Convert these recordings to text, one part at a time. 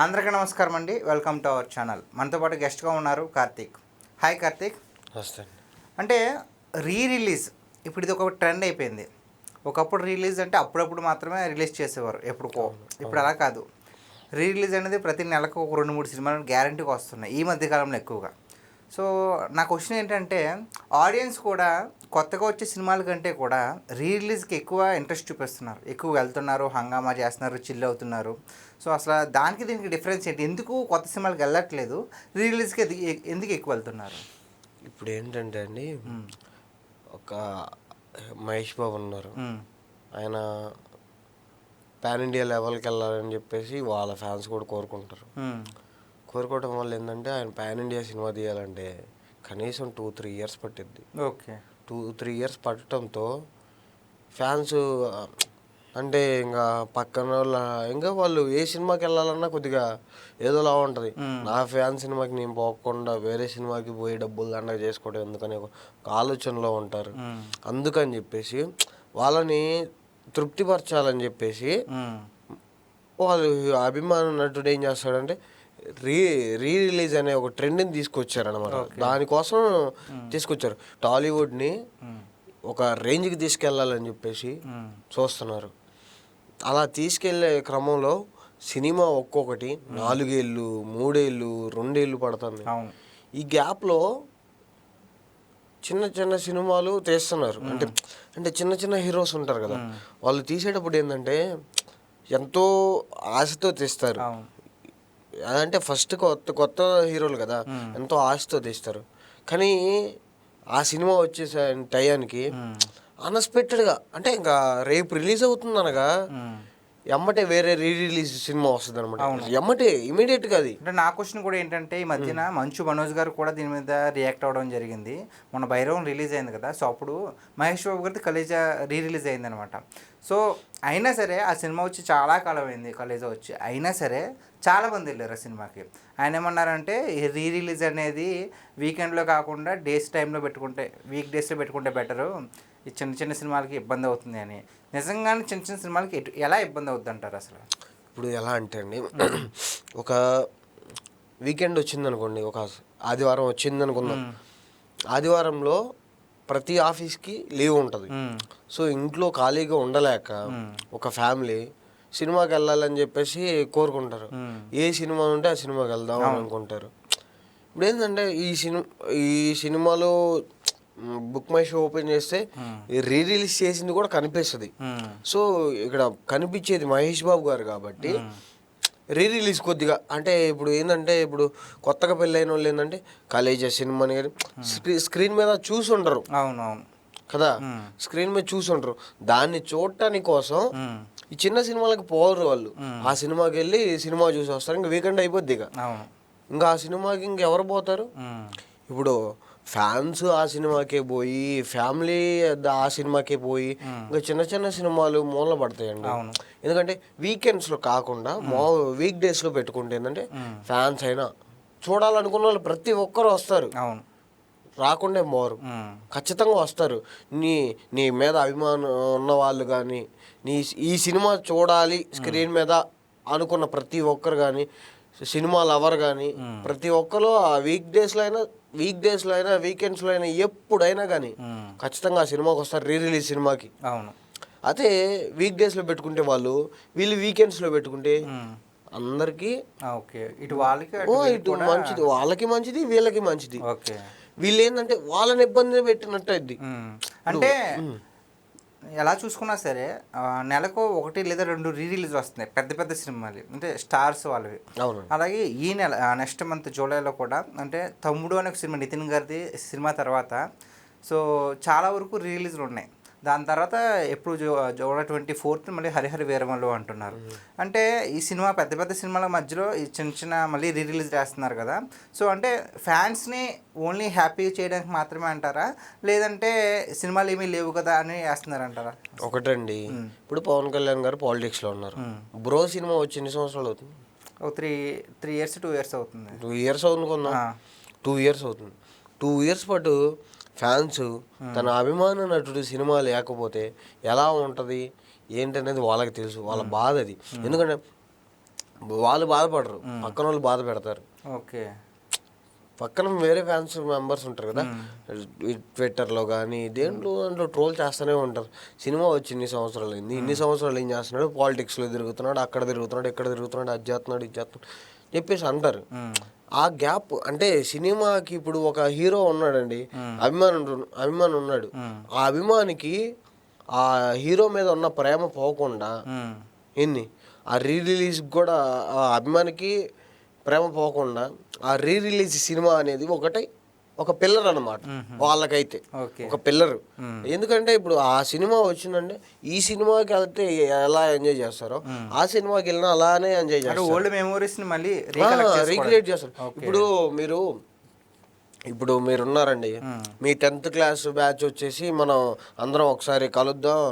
అందరికీ నమస్కారం అండి. Welcome to our channel. మనతో పాటు గెస్ట్గా ఉన్నారు కార్తీక్. హాయ్ కార్తీక్. వస్తాయి. అంటే రిలీజ్ ఇప్పుడు ఇది ఒక ట్రెండ్ అయిపోయింది. ఒకప్పుడు రిలీజ్ అంటే అప్పుడప్పుడు మాత్రమే రిలీజ్ చేసేవారు, ఎప్పుడుకో. ఇప్పుడు అలా కాదు, రిలీజ్ అనేది ప్రతి నెలకు ఒక 2-3 సినిమాలు గ్యారంటీగా వస్తున్నాయి ఈ మధ్యకాలంలో ఎక్కువగా. సో నా క్వశ్చన్ ఏంటంటే, ఆడియన్స్ కూడా కొత్తగా వచ్చే సినిమాల కంటే కూడా రిలీజ్కి ఎక్కువ ఇంట్రెస్ట్ చూపిస్తున్నారు, ఎక్కువ వెళ్తున్నారు, హంగామా చేస్తున్నారు, చిల్ అవుతున్నారు. సో అసలు దానికి దీనికి డిఫరెన్స్ ఏంటి? ఎందుకు కొత్త సినిమాలకు వెళ్ళట్లేదు, రిలీజ్కి ఎందుకు ఎక్కువ వెళ్తున్నారు? ఇప్పుడు ఏంటంటే అండి, ఒక మహేష్ బాబు ఉన్నారు, ఆయన పాన్ ఇండియా లెవెల్కి వెళ్ళాలని చెప్పేసి వాళ్ళ ఫ్యాన్స్ కూడా కోరుకుంటారు. కోరుకోవడం వల్ల ఏంటంటే, ఆయన పాన్ ఇండియా సినిమా తీయాలంటే కనీసం 2-3 ఇయర్స్ పట్టిద్ది. ఓకే, 2-3 ఇయర్స్ పట్టడంతో ఫ్యాన్స్ అంటే ఇంకా పక్కన ఇంకా వాళ్ళు ఏ సినిమాకి వెళ్ళాలన్నా కొద్దిగా ఏదోలా ఉంటుంది. నా ఫ్యాన్ సినిమాకి నేను పోకుండా వేరే సినిమాకి పోయి డబ్బులు దండగ చేసుకోవడం ఎందుకని ఒక ఆలోచనలో ఉంటారు. అందుకని చెప్పేసి వాళ్ళని తృప్తిపరచాలని చెప్పేసి వాళ్ళు అభిమాన నటుడు ఏం చేస్తాడంటే రిలీజ్ అనే ఒక ట్రెండ్ని తీసుకొచ్చారనమాట. దానికోసం తీసుకొచ్చారు. టాలీవుడ్ని ఒక రేంజ్కి తీసుకెళ్ళాలని చెప్పేసి చూస్తున్నారు. అలా తీసుకెళ్లే క్రమంలో సినిమా ఒక్కొక్కటి 4 ఏళ్ళు 3 ఏళ్ళు 2 ఏళ్ళు పడుతుంది. ఈ గ్యాప్లో చిన్న చిన్న సినిమాలు తీస్తున్నారు. అంటే చిన్న చిన్న హీరోస్ ఉంటారు కదా, వాళ్ళు తీసేటప్పుడు ఏంటంటే ఎంతో ఆశతో తీస్తారు. అదంటే ఫస్ట్ కొత్త హీరోలు కదా, ఎంతో ఆశతో తీస్తారు. కానీ ఆ సినిమా వచ్చేసే టయానికి అన్ఎక్స్పెక్టెడ్గా, అంటే ఇంకా రేపు రిలీజ్ అవుతుంది అనగా ఎమ్మటే వేరే రిలీజ్ సినిమా వస్తుంది అనమాట. ఎమ్మటే ఇమీడియట్గా. అది అంటే నా క్వశ్చన్ కూడా ఏంటంటే, ఈ మధ్యన మంచు మనోజ్ గారు కూడా దీని మీద రియాక్ట్ అవ్వడం జరిగింది. మొన్న భైరవం రిలీజ్ అయింది కదా, సో అప్పుడు మహేష్ బాబు గారిది కలేజా రిలీజ్ అయింది అనమాట. సో అయినా సరే ఆ సినిమా వచ్చి చాలా కాలం అయింది, కలేజా వచ్చి. అయినా సరే చాలామంది వెళ్ళారు ఆ సినిమాకి. ఆయన ఏమన్నారంటే, రిలీజ్ అనేది వీకెండ్లో కాకుండా డేస్ టైంలో పెట్టుకుంటే, వీక్ డేస్లో పెట్టుకుంటే బెటరు, ఈ చిన్న చిన్న సినిమాలకి ఇబ్బంది అవుతుంది అని. నిజంగానే చిన్న చిన్న సినిమాలకి ఎలా ఇబ్బంది అవుద్ది అంటారు అసలు? ఇప్పుడు ఎలా అంటే అండి, ఒక వీకెండ్ వచ్చిందనుకోండి, ఒక ఆదివారం వచ్చింది అనుకుందాం. ఆదివారంలో ప్రతి ఆఫీస్కి లీవ్ ఉంటుంది. సో ఇంట్లో ఖాళీగా ఉండలేక ఒక ఫ్యామిలీ సినిమాకి వెళ్ళాలని చెప్పేసి కోరుకుంటారు. ఏ సినిమా ఉంటే ఆ సినిమాకి వెళ్దాం అని అనుకుంటారు. ఇప్పుడు ఏంటంటే ఈ సినిమాలో బుక్ మై షో ఓపెన్ చేస్తే రిలీజ్ చేసింది కూడా కనిపిస్తుంది. సో ఇక్కడ కనిపించేది మహేష్ బాబు గారు కాబట్టి రిలీజ్ కొద్దిగా, అంటే ఇప్పుడు ఏంటంటే, ఇప్పుడు కొత్తగా పెళ్ళైన వాళ్ళు ఏంటంటే కలేజా సినిమాని స్క్రీన్ మీద చూసి ఉండరు. అవునవును కదా, స్క్రీన్ మీద చూసి ఉండరు. దాన్ని చూడటానికి కోసం ఈ చిన్న సినిమాలకు పోరు వాళ్ళు. ఆ సినిమాకి వెళ్ళి సినిమా చూసి వస్తారు. ఇంకా వీకెండ్ అయిపోద్ది. ఇంకా ఆ సినిమాకి ఇంకెవరు పోతారు? ఇప్పుడు ఫ్యాన్స్ ఆ సినిమాకే పోయి, ఫ్యామిలీ ఆ సినిమాకే పోయి, ఇంకా చిన్న చిన్న సినిమాలు మూల పడతాయండి. ఎందుకంటే వీకెండ్స్లో కాకుండా వీక్ డేస్లో పెట్టుకుంటే ఏంటంటే, ఫ్యాన్స్ అయినా చూడాలనుకున్న వాళ్ళు ప్రతి ఒక్కరు వస్తారు. రాకుండా మోరు ఖచ్చితంగా వస్తారు. నీ మీద అభిమానం ఉన్న వాళ్ళు కానీ, ఈ సినిమా చూడాలి స్క్రీన్ మీద అనుకున్న ప్రతి ఒక్కరు కానీ, సినిమా లవర్ కానీ ప్రతి ఒక్కరు ఆ వీక్ డేస్లో అయినా వీకెండ్స్లో అయినా ఎప్పుడైనా కానీ ఖచ్చితంగా ఆ సినిమాకి వస్తారు, రిలీజ్ సినిమాకి. అదే వీక్ డేస్లో పెట్టుకుంటే వీళ్ళు వీకెండ్స్లో పెట్టుకుంటే అందరికీ ఇటు మంచిది, వాళ్ళకి మంచిది, వీళ్ళకి మంచిది. వీళ్ళు ఏంటంటే వాళ్ళని ఇబ్బంది పెట్టినట్టు అయింది. అంటే ఎలా చూసుకున్నా సరే నెలకు 1 లేదా 2 రిలీజ్ వస్తున్నాయి పెద్ద పెద్ద సినిమాలు, అంటే స్టార్స్ వాళ్ళవి. అలాగే ఈ నెల నెక్స్ట్ మంత్ జూలైలో కూడా, అంటే తమ్ముడు అనే ఒక సినిమా నితిన్ గారిది సినిమా తర్వాత, సో చాలా వరకు రిలీజ్లు ఉన్నాయి. దాని తర్వాత ఎప్పుడు జూలై 24th మళ్ళీ హరిహర వీరమల్లు అంటున్నారు. అంటే ఈ సినిమా పెద్ద పెద్ద సినిమాల మధ్యలో ఈ చిన్న చిన్న మళ్ళీ రిలీజ్ చేస్తున్నారు కదా. సో అంటే ఫ్యాన్స్ని ఓన్లీ హ్యాపీ చేయడానికి మాత్రమే అంటారా, లేదంటే సినిమాలు ఏమీ లేవు కదా అని వేస్తున్నారంటారా? ఒకటండి, ఇప్పుడు పవన్ కళ్యాణ్ గారు పాలిటిక్స్లో ఉన్నారు. బ్రో సినిమా వచ్చి ఎన్ని సంవత్సరాలు అవుతుంది? ఒక 3 years 2 years అవుతుంది. 2 years అవుతుంది. 2 years అవుతుంది. 2 years పాటు ఫ్యాన్స్ తన అభిమాన నటుడు సినిమా లేకపోతే ఎలా ఉంటుంది ఏంటనేది వాళ్ళకి తెలుసు. వాళ్ళ బాధ అది. ఎందుకంటే వాళ్ళు బాధపడరు, పక్కన వాళ్ళు బాధ పెడతారు. ఓకే. పక్కన వేరే ఫ్యాన్స్ మెంబర్స్ ఉంటారు కదా, ట్విట్టర్లో కానీ దేంట్లో దాంట్లో ట్రోల్ చేస్తూనే ఉంటారు. సినిమా వచ్చి ఇన్ని సంవత్సరాలు అయింది, ఇన్ని సంవత్సరాలు ఏం చేస్తున్నాడు, పాలిటిక్స్లో తిరుగుతున్నాడు, అక్కడ తిరుగుతున్నాడు, ఇక్కడ తిరుగుతున్నాడు, అది చేస్తున్నాడు, ఇది చేస్తున్నాడు చెప్పేసి అంటారు. ఆ గ్యాప్ అంటే సినిమాకి ఇప్పుడు ఒక హీరో ఉన్నాడండి, అభిమాని ఉన్నాడు. ఆ అభిమానికి ఆ హీరో మీద ఉన్న ప్రేమ పోకుండా ఆ రిలీజ్ కూడా ఆ అభిమానికి ప్రేమ పోకుండా ఆ రిలీజ్ సినిమా అనేది ఒక పిల్లర్ అన్నమాట వాళ్ళకైతే, ఒక పిల్లర్. ఎందుకంటే ఇప్పుడు ఆ సినిమా వచ్చిందంటే ఈ సినిమాకి వెళ్తే ఎలా ఎంజాయ్ చేస్తారో ఆ సినిమాకి వెళ్ళినా అలానే ఎంజాయ్ చేస్తారు, ఓల్డ్ మెమోరీస్ ని మళ్ళీ రీక్రియేట్ చేస్తారు. ఇప్పుడు మీరున్నారండి, మీ 10th క్లాస్ బ్యాచ్ వచ్చేసి మనం అందరం ఒకసారి కలుద్దాం,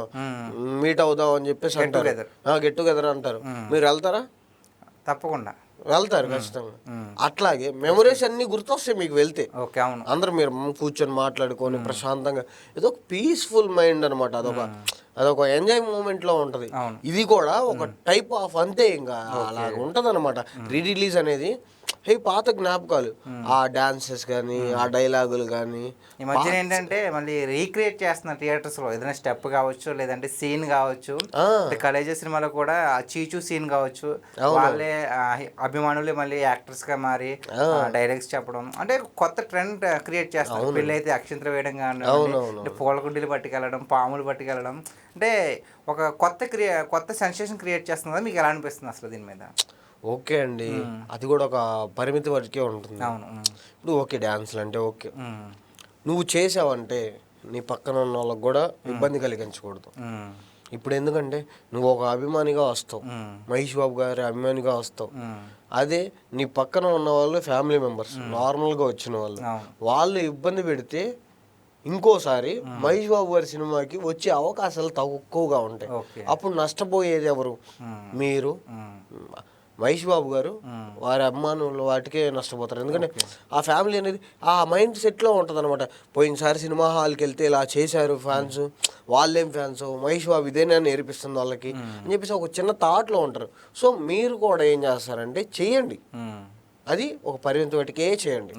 మీట్ అవుదాం అని చెప్పేసి అంటారు, గెట్ టుగెదర్ అంటారు. మీరు వెళ్తారా? తప్పకుండా వెళ్తారు ఖచ్చితంగా. అట్లాగే మెమరీస్ అన్ని గుర్తొస్తాయి మీకు వెళ్తే. అందరూ మీరు కూర్చొని మాట్లాడుకొని ప్రశాంతంగా ఏదో ఒక పీస్ఫుల్ మైండ్ అనమాట. అదొక ఎంజాయ్ మూమెంట్ లో ఉంటది. ఇది కూడా ఒక టైప్ ఆఫ్ అంతే, ఇంకా అలాగ ఉంటది అనమాట. రిలీజ్ అనేది పాత జ్ఞాపకాలు, ఆ డాన్సెస్ కానీ ఆ డైలాగులు కానీ. ఈ మధ్య ఏంటంటే మళ్ళీ రీక్రియేట్ చేస్తున్నారు థియేటర్స్ లో, ఏదైనా స్టెప్ కావచ్చు లేదంటే సీన్ కావచ్చు. కలేజ సినిమాలో కూడా చీచు సీన్ కావచ్చు, వాళ్ళే అభిమానులే మళ్ళీ యాక్టర్స్ గా మారి డైలాగ్స్ చెప్పడం, అంటే కొత్త ట్రెండ్ క్రియేట్ చేస్తారు. పెళ్ళి అయితే అక్షంతలు వేయడం కానీ, పూలకుండీలు పట్టుకెళ్ళడం, పాములు పట్టుకెళ్ళడం, అంటే ఒక కొత్త సెన్సేషన్ క్రియేట్ చేస్తుంది కదా. మీకు ఎలా అనిపిస్తుంది అసలు దీని మీద? ఓకే అండి, అది కూడా ఒక పరిమితి వరకే ఉంటుంది. ఇప్పుడు ఓకే డ్యాన్స్లు అంటే ఓకే, నువ్వు చేసావంటే నీ పక్కన ఉన్న వాళ్ళకి కూడా ఇబ్బంది కలిగించకూడదు. ఇప్పుడు ఎందుకంటే నువ్వు ఒక అభిమానిగా వస్తావు, మహేష్ బాబు గారి అభిమానిగా వస్తావు. అదే నీ పక్కన ఉన్న వాళ్ళు ఫ్యామిలీ మెంబర్స్ నార్మల్గా వచ్చిన వాళ్ళు ఇబ్బంది పెడితే ఇంకోసారి మహేష్ బాబు గారి సినిమాకి వచ్చే అవకాశాలు తక్కువగా ఉంటాయి. అప్పుడు నష్టపోయేది ఎవరు? మీరు, మహేష్ బాబు గారు, వారి అభిమానులు వాటికే నష్టపోతారు. ఎందుకంటే ఆ ఫ్యామిలీ అనేది ఆ మైండ్ సెట్లో ఉంటుంది అనమాట. పోయినసారి సినిమా హాల్కి వెళ్తే ఇలా చేశారు ఫ్యాన్స్, వాళ్ళేం ఫ్యాన్స్, మహేష్ బాబు ఇదేనా నేర్పిస్తుంది వాళ్ళకి అని చెప్పేసి ఒక చిన్న థాట్లో ఉంటారు. సో మీరు కూడా ఏం చేస్తారంటే చెయ్యండి, అది ఒక పరిమితి వాటికే చేయండి.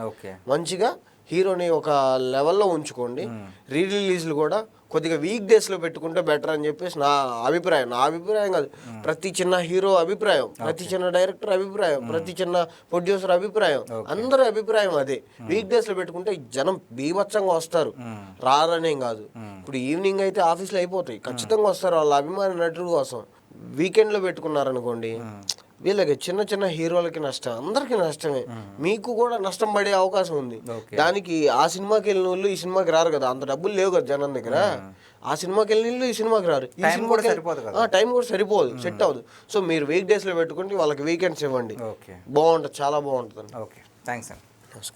మంచిగా హీరోని ఒక లెవెల్లో ఉంచుకోండి. రిలీజ్లు కూడా కొద్దిగా వీక్ డేస్లో పెట్టుకుంటే బెటర్ అని చెప్పేసి నా అభిప్రాయం కాదు, ప్రతి చిన్న హీరో అభిప్రాయం, ప్రతి చిన్న డైరెక్టర్ అభిప్రాయం, ప్రతి చిన్న ప్రొడ్యూసర్ అభిప్రాయం, అందరి అభిప్రాయం అదే. వీక్ డేస్లో పెట్టుకుంటే జనం బీభత్సంగా వస్తారు, రారనేం కాదు. ఇప్పుడు ఈవినింగ్ అయితే ఆఫీస్లో అయిపోతాయి, ఖచ్చితంగా వస్తారు వాళ్ళ అభిమాన నటుల కోసం. వీకెండ్లో పెట్టుకున్నారనుకోండి, వీళ్ళకి చిన్న చిన్న హీరోలకి నష్టం, అందరికి నష్టమే, మీకు కూడా నష్టం పడే అవకాశం ఉంది. దానికి ఆ సినిమాకి వెళ్ళిన వాళ్ళు ఈ సినిమాకి రారు కదా, అంత డబ్బులు లేవు కదా జనం దగ్గర. ఆ సినిమాకి వెళ్ళిన వాళ్ళు ఈ సినిమాకి రారు, టైం కూడా సరిపోదు, సెట్ అవ్వదు. సో మీరు వీక్ డేస్లో పెట్టుకుంటే వాళ్ళకి వీకెండ్స్ ఇవ్వండి, బాగుంటుంది, చాలా బాగుంటుంది. ఓకే, థ్యాంక్స్ అండి, నమస్కారం.